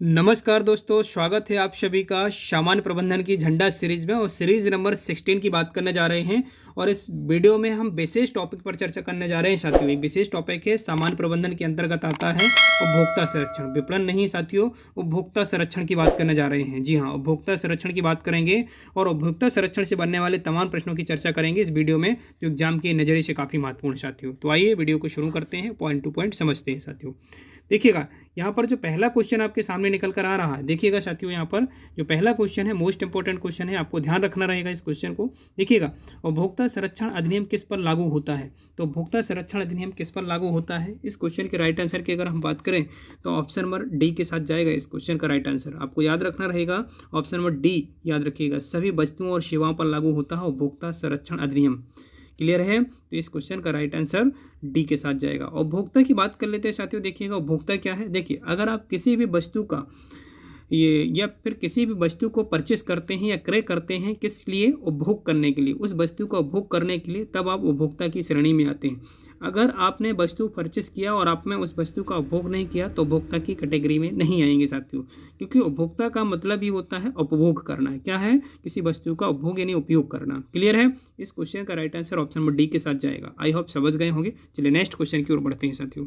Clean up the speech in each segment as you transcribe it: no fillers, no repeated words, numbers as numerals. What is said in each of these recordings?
नमस्कार दोस्तों, स्वागत है आप सभी का सामान्य प्रबंधन की झंडा सीरीज में। और सीरीज नंबर 16 की बात करने जा रहे हैं। और इस वीडियो में हम विशेष टॉपिक पर चर्चा करने जा रहे हैं साथियों। एक विशेष टॉपिक है, सामान्य प्रबंधन के अंतर्गत आता है उपभोक्ता संरक्षण। विपणन नहीं साथियों, उपभोक्ता संरक्षण की बात करने जा रहे हैं। जी हाँ, उपभोक्ता संरक्षण की बात करेंगे और उपभोक्ता संरक्षण से बनने वाले तमाम प्रश्नों की चर्चा करेंगे इस वीडियो में, जो एग्जाम के नज़रिए से काफ़ी महत्वपूर्ण साथियों। तो आइए वीडियो को शुरू करते हैं, पॉइंट टू पॉइंट समझते हैं साथियों। देखिएगा यहाँ पर जो पहला क्वेश्चन आपके सामने निकल कर आ रहा है, देखिएगा साथियों, यहाँ पर जो पहला क्वेश्चन है मोस्ट इंपॉर्टेंट क्वेश्चन है, आपको ध्यान रखना रहेगा इस क्वेश्चन को। देखिएगा, उपभोक्ता संरक्षण अधिनियम किस पर लागू होता है? तो उपभोक्ता संरक्षण अधिनियम किस पर लागू होता है, इस क्वेश्चन के राइट आंसर की अगर हम बात करें तो ऑप्शन नंबर डी के साथ जाएगा इस क्वेश्चन का राइट आंसर। आपको याद रखना रहेगा, ऑप्शन नंबर डी याद रखिएगा, सभी वस्तुओं और सेवाओं पर लागू होता है उपभोक्ता संरक्षण अधिनियम। क्लियर है? तो इस क्वेश्चन का राइट आंसर डी के साथ जाएगा। उपभोक्ता की बात कर लेते हैं साथियों। देखिएगा, उपभोक्ता क्या है। देखिए, अगर आप किसी भी वस्तु का या फिर किसी भी वस्तु को परचेस करते हैं या क्रय करते हैं, किस लिए? उपभोग करने के लिए, उस वस्तु का उपभोग करने के लिए, तब आप उपभोक्ता की श्रेणी में आते हैं। अगर आपने वस्तु परचेस किया और आपने उस वस्तु का उपभोग नहीं किया तो उपभोक्ता की कैटेगरी में नहीं आएंगे साथियों, क्योंकि उपभोक्ता का मतलब ही होता है उपभोग करना। क्या है? किसी वस्तु का उपभोग यानी उपयोग करना। क्लियर है? इस क्वेश्चन का right answer option number D के साथ जाएगा। आई होप समझ गए होंगे। चलिए नेक्स्ट क्वेश्चन की ओर बढ़ते हैं साथियों।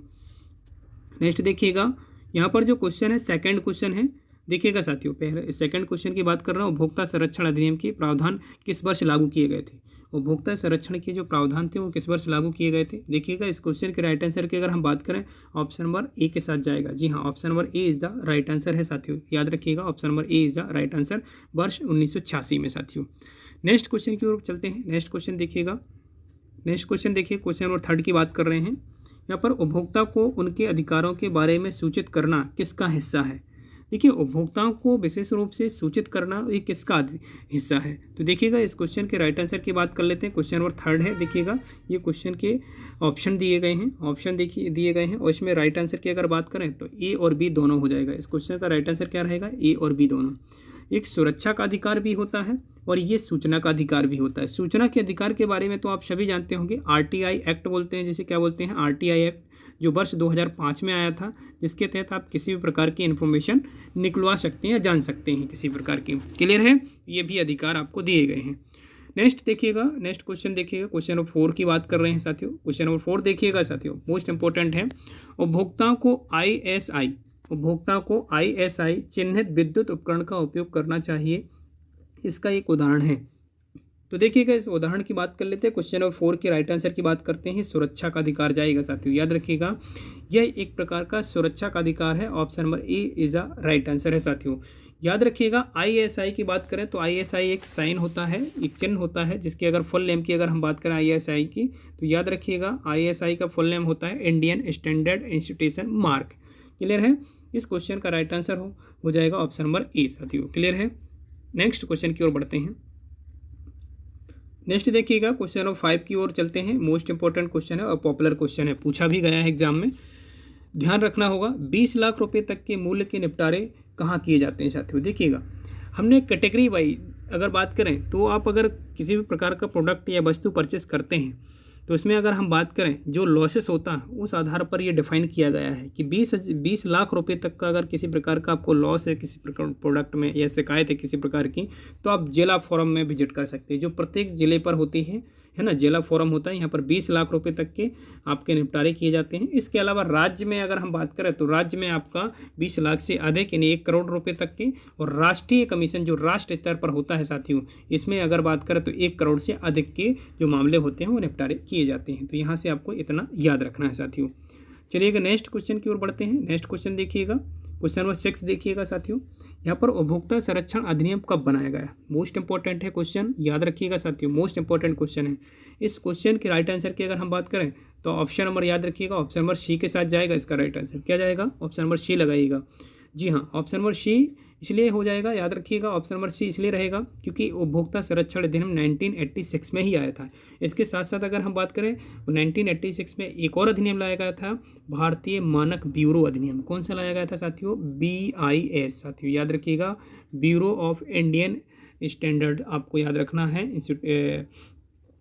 नेक्स्ट देखिएगा, यहाँ पर जो क्वेश्चन है सेकंड क्वेश्चन है। देखिएगा साथियों, पहले सेकंड क्वेश्चन की बात कर रहा हूँ। उपभोक्ता संरक्षण अधिनियम के प्रावधान किस वर्ष लागू किए गए थे? उपभोक्ता संरक्षण के जो प्रावधान थे वो किस वर्ष लागू किए गए थे? देखिएगा, इस क्वेश्चन के राइट आंसर की अगर हम बात करें, ऑप्शन नंबर ए के साथ जाएगा। जी हाँ, option number A is the right answer है साथियों। याद रखिएगा, option number A is the right answer, वर्ष 1986 में साथियों। नेक्स्ट क्वेश्चन की ओर चलते हैं। नेक्स्ट क्वेश्चन देखिएगा, नेक्स्ट क्वेश्चन देखिए, क्वेश्चन नंबर थर्ड की बात कर रहे हैं। यहाँ पर उपभोक्ता को उनके अधिकारों के बारे में सूचित करना किसका हिस्सा है? देखिए, उपभोक्ताओं को विशेष रूप से सूचित करना ये किसका हिस्सा है? तो देखिएगा, इस क्वेश्चन के राइट आंसर की बात कर लेते हैं। क्वेश्चन नंबर थर्ड है। देखिएगा, ये क्वेश्चन के ऑप्शन दिए गए हैं, ऑप्शन देखिए दिए गए हैं, और इसमें राइट आंसर की अगर बात करें तो ए और बी दोनों हो जाएगा। इस क्वेश्चन का राइट आंसर क्या रहेगा? ए और बी दोनों। एक सुरक्षा का अधिकार भी होता है और ये सूचना का अधिकार भी होता है। सूचना के अधिकार के बारे में तो आप सभी जानते होंगे, आरटीआई एक्ट बोलते हैं, जिसे क्या बोलते हैं? आरटीआई एक्ट, जो वर्ष 2005 में आया था, जिसके तहत आप किसी भी प्रकार की इन्फॉर्मेशन निकलवा सकते हैं या जान सकते हैं किसी प्रकार की। क्लियर है? ये भी अधिकार आपको दिए गए हैं। नेक्स्ट देखिएगा, नेक्स्ट क्वेश्चन देखिएगा, क्वेश्चन नंबर 4 की बात कर रहे हैं साथियों। क्वेश्चन नंबर 4 देखिएगा साथियों, मोस्ट इंपॉर्टेंट है। उपभोक्ताओं को आईएसआई, उपभोक्ता को आईएसआई चिन्हित विद्युत उपकरण का उपयोग करना चाहिए, इसका एक उदाहरण है। तो देखिएगा, इस उदाहरण की बात कर लेते हैं। क्वेश्चन नंबर 4 के राइट आंसर की बात करते हैं। सुरक्षा का अधिकार जाएगा साथियों। याद रखिएगा, यह एक प्रकार का सुरक्षा का अधिकार है। Option number A is a right answer है साथियों। याद रखिएगा, आईएसआई की बात करें तो आईएसआई एक साइन होता है, एक चिन्ह होता है, जिसकी अगर फुल नेम की अगर हम बात करें आईएसआई की, तो याद रखिएगा आईएसआई का फुल नेम होता है Indian standard institution mark. Clear है? इस क्वेश्चन का राइट आंसर हो जाएगा ऑप्शन नंबर ए साथियों। क्लियर है? नेक्स्ट क्वेश्चन की ओर बढ़ते हैं। नेक्स्ट देखिएगा, क्वेश्चन नंबर 5 की ओर चलते हैं। मोस्ट इंपॉर्टेंट क्वेश्चन है और पॉपुलर क्वेश्चन है, पूछा भी गया है एग्जाम में। ध्यान रखना होगा, 20 लाख रुपए तक के मूल्य के निपटारे कहाँ किए जाते हैं साथियों? देखिएगा, हमने कैटेगरी वाइज अगर बात करें तो आप अगर किसी भी प्रकार का प्रोडक्ट या वस्तु परचेस करते हैं तो इसमें अगर हम बात करें जो लॉसेस होता है उस आधार पर ये डिफाइन किया गया है कि 20 लाख रुपए तक का अगर किसी प्रकार का आपको लॉस है किसी प्रकार प्रोडक्ट में या शिकायत है किसी प्रकार की, तो आप जिला फोरम में विजिट कर सकते हैं, जो प्रत्येक जिले पर होती है ना, जिला फोरम होता है। यहाँ पर 20 लाख रुपए तक के आपके निपटारे किए जाते हैं। इसके अलावा राज्य में अगर हम बात करें तो राज्य में आपका 20 लाख से अधिक यानी 1 करोड़ रुपए तक के, और राष्ट्रीय कमीशन जो राष्ट्र स्तर पर होता है साथियों, इसमें अगर बात करें तो 1 करोड़ से अधिक के जो मामले होते हैं वो निपटारे किए जाते हैं। तो यहाँ से आपको इतना याद रखना है साथियों। चलिएगा, नेक्स्ट क्वेश्चन की ओर बढ़ते हैं। नेक्स्ट क्वेश्चन देखिएगा, क्वेश्चन नंबर 6 देखिएगा साथियों। यहाँ पर उपभोक्ता संरक्षण अधिनियम कब बनाया गया? मोस्ट इंपॉर्टेंट है क्वेश्चन, याद रखिएगा साथियों, मोस्ट इंपॉर्टेंट क्वेश्चन है। इस क्वेश्चन के राइट आंसर की अगर हम बात करें तो ऑप्शन नंबर याद रखिएगा, ऑप्शन नंबर सी के साथ जाएगा। इसका राइट आंसर क्या जाएगा? ऑप्शन नंबर सी लगाइएगा। जी हाँ, ऑप्शन नंबर सी इसलिए हो जाएगा, याद रखिएगा, ऑप्शन नंबर सी इसलिए रहेगा क्योंकि उपभोक्ता संरक्षण अधिनियम 1986 में ही आया था। इसके साथ साथ अगर हम बात करें तो 1986 में एक और अधिनियम लाया गया था, भारतीय मानक ब्यूरो अधिनियम। कौन सा लाया गया था साथियों? BIS साथियों, याद रखिएगा, ब्यूरो ऑफ इंडियन स्टैंडर्ड, आपको याद रखना है,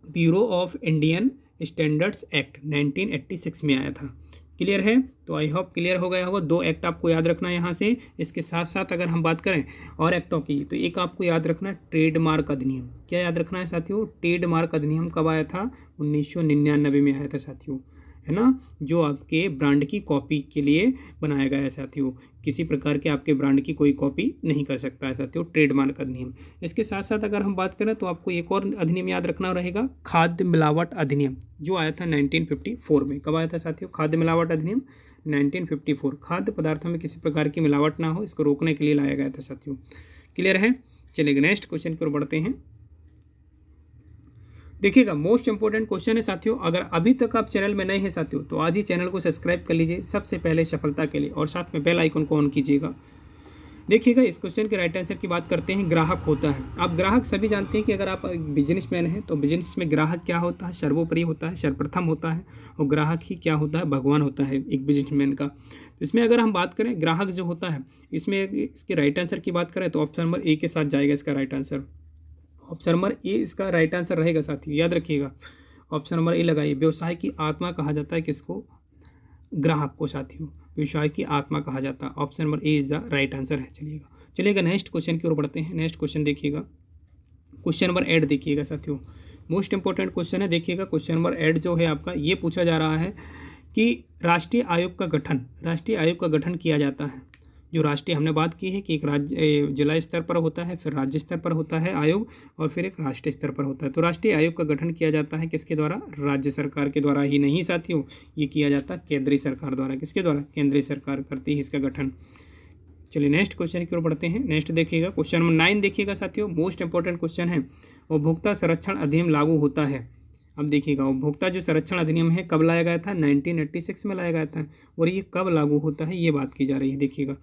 bureau of Indian standards act 1986 में आया था। क्लियर है? तो आई होप क्लियर हो गया होगा। 2 एक्ट आपको याद रखना है यहाँ से। इसके साथ साथ अगर हम बात करें और एक्टों की, तो एक आपको याद रखना है ट्रेडमार्क अधिनियम। क्या याद रखना है साथियों? ट्रेडमार्क अधिनियम कब आया था? 1999 में आया था साथियों, है ना, जो आपके ब्रांड की कॉपी के लिए बनाया गया है साथियों। किसी प्रकार के आपके ब्रांड की कोई कॉपी नहीं कर सकता है साथियों, ट्रेडमार्क अधिनियम। इसके साथ साथ अगर हम बात करें तो आपको एक और अधिनियम याद रखना रहेगा, खाद्य मिलावट अधिनियम, जो आया था 1954 में। कब आया था साथियों? खाद्य मिलावट अधिनियम 1954। खाद्य पदार्थों में किसी प्रकार की मिलावट ना हो, इसको रोकने के लिए लाया गया था साथियों। क्लियर है? चलिए नेक्स्ट क्वेश्चन की ओर बढ़ते हैं। देखिएगा, मोस्ट इंपॉर्टेंट क्वेश्चन है साथियों। अगर अभी तक आप चैनल में नए हैं साथियों, तो आज ही चैनल को सब्सक्राइब कर लीजिए सबसे पहले सफलता के लिए, और साथ में बेल आइकन को ऑन कीजिएगा। देखिएगा, इस क्वेश्चन के राइट आंसर की बात करते हैं। ग्राहक होता है। आप ग्राहक सभी जानते हैं कि अगर आप बिजनेसमैन हैं तो बिजनेस में ग्राहक क्या होता है? सर्वोपरि होता है, सर्वप्रथम होता है, और ग्राहक ही क्या होता है? भगवान होता है एक बिजनेसमैन का। तो इसमें अगर हम बात करें ग्राहक जो होता है, इसमें इसके राइट आंसर की बात करें तो ऑप्शन नंबर ए के साथ जाएगा इसका right answer. Option number A इसका राइट आंसर रहेगा साथियों, याद रखिएगा। ऑप्शन नंबर ए लगाइए। व्यवसाय की आत्मा कहा जाता है किसको? ग्राहक को साथियों, व्यवसाय की आत्मा कहा जाता है। Option number A is the right answer है। चलिएगा नेक्स्ट क्वेश्चन की ओर बढ़ते हैं। नेक्स्ट क्वेश्चन देखिएगा, क्वेश्चन नंबर 8 देखिएगा साथियों, मोस्ट इंपॉर्टेंट क्वेश्चन है। देखिएगा, क्वेश्चन नंबर 8 जो है आपका, ये पूछा जा रहा है कि राष्ट्रीय आयोग का गठन किया जाता है। जो राष्ट्रीय हमने बात की है कि एक राज्य जिला स्तर पर होता है, फिर राज्य स्तर पर होता है आयोग, और फिर एक राष्ट्रीय स्तर पर होता है। तो राष्ट्रीय आयोग का गठन किया जाता है किसके द्वारा? राज्य सरकार के द्वारा ही नहीं साथियों, ये किया जाता है केंद्रीय सरकार द्वारा। किसके द्वारा? केंद्रीय सरकार करती है इसका गठन। चलिए नेक्स्ट क्वेश्चन की ओर बढ़ते हैं। नेक्स्ट देखिएगा, क्वेश्चन नंबर 9 देखिएगा साथियों, मोस्ट इंपॉर्टेंट क्वेश्चन है। उपभोक्ता संरक्षण अधिनियम लागू होता है। अब देखिएगा, उपभोक्ता जो संरक्षण अधिनियम है कब लाया गया था? 1986 में लाया गया था। और ये कब लागू होता है, ये बात की जा रही है। देखिएगा,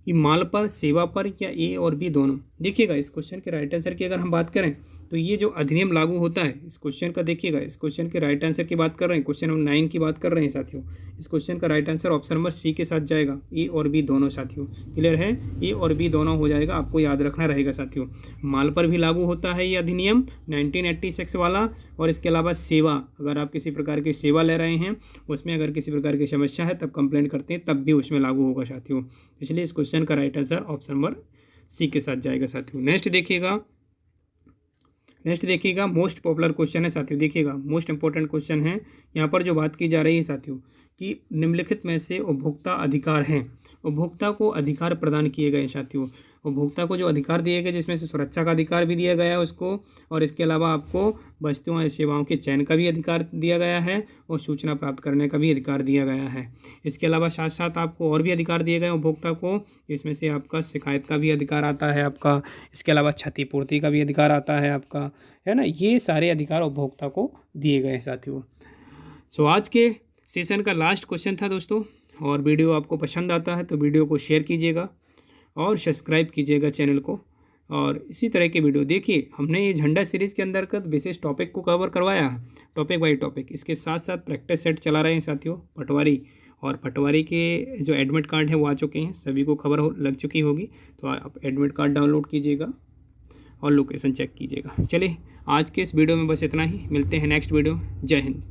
ये माल पर, सेवा पर, या ए और बी दोनों? देखिएगा, इस क्वेश्चन के राइट आंसर की अगर हम बात करें तो ये जो अधिनियम लागू होता है, इस क्वेश्चन का देखिएगा, इस क्वेश्चन के राइट आंसर की बात कर रहे हैं, क्वेश्चन नंबर 9 की बात कर रहे हैं साथियों। इस क्वेश्चन का right answer option number C के साथ जाएगा, ए और बी दोनों साथियों। क्लियर है? ए और बी दोनों हो जाएगा, आपको याद रखना रहेगा साथियों। माल पर भी लागू होता है ये अधिनियम 1986 वाला, और इसके अलावा सेवा, अगर आप किसी प्रकार की सेवा ले रहे हैं, उसमें अगर किसी प्रकार की समस्या है तब कंप्लेंट करते हैं, तब भी उसमें लागू होगा साथियों। इसलिए इस क्वेश्चन का right answer option number C के साथ जाएगा साथियों। नेक्स्ट देखिएगा, मोस्ट पॉपुलर क्वेश्चन है साथियों। देखिएगा, मोस्ट इंपॉर्टेंट क्वेश्चन है। यहाँ पर जो बात की जा रही है साथियों कि निम्नलिखित में से उपभोक्ता अधिकार हैं, उपभोक्ता को अधिकार प्रदान किए गए साथियों। उपभोक्ता को जो अधिकार दिए गए, जिसमें से सुरक्षा का अधिकार भी दिया गया है उसको, और इसके अलावा आपको वस्तुओं या सेवाओं के चयन का भी अधिकार दिया गया है, और सूचना प्राप्त करने का भी अधिकार दिया गया है। इसके अलावा साथ साथ आपको और भी अधिकार दिए गए उपभोक्ता को, इसमें से आपका शिकायत का भी अधिकार आता है आपका, इसके अलावा क्षतिपूर्ति का भी अधिकार आता है आपका, है ना। ये सारे अधिकार उपभोक्ता को दिए गए हैं साथियों। सो आज के सेशन का लास्ट क्वेश्चन था दोस्तों, और वीडियो आपको पसंद आता है तो वीडियो को शेयर कीजिएगा और सब्सक्राइब कीजिएगा चैनल को, और इसी तरह के वीडियो देखिए। हमने ये झंडा सीरीज़ के अंतर्गत विशेष टॉपिक को कवर करवाया है, टॉपिक बाय टॉपिक। इसके साथ साथ प्रैक्टिस सेट चला रहे हैं साथियों, पटवारी, और पटवारी के जो एडमिट कार्ड है वो आ चुके हैं, सभी को खबर लग चुकी होगी। तो आप एडमिट कार्ड डाउनलोड कीजिएगा और लोकेशन चेक कीजिएगा। चलिए आज के इस वीडियो में बस इतना ही, मिलते हैं नेक्स्ट वीडियो। जय हिंद।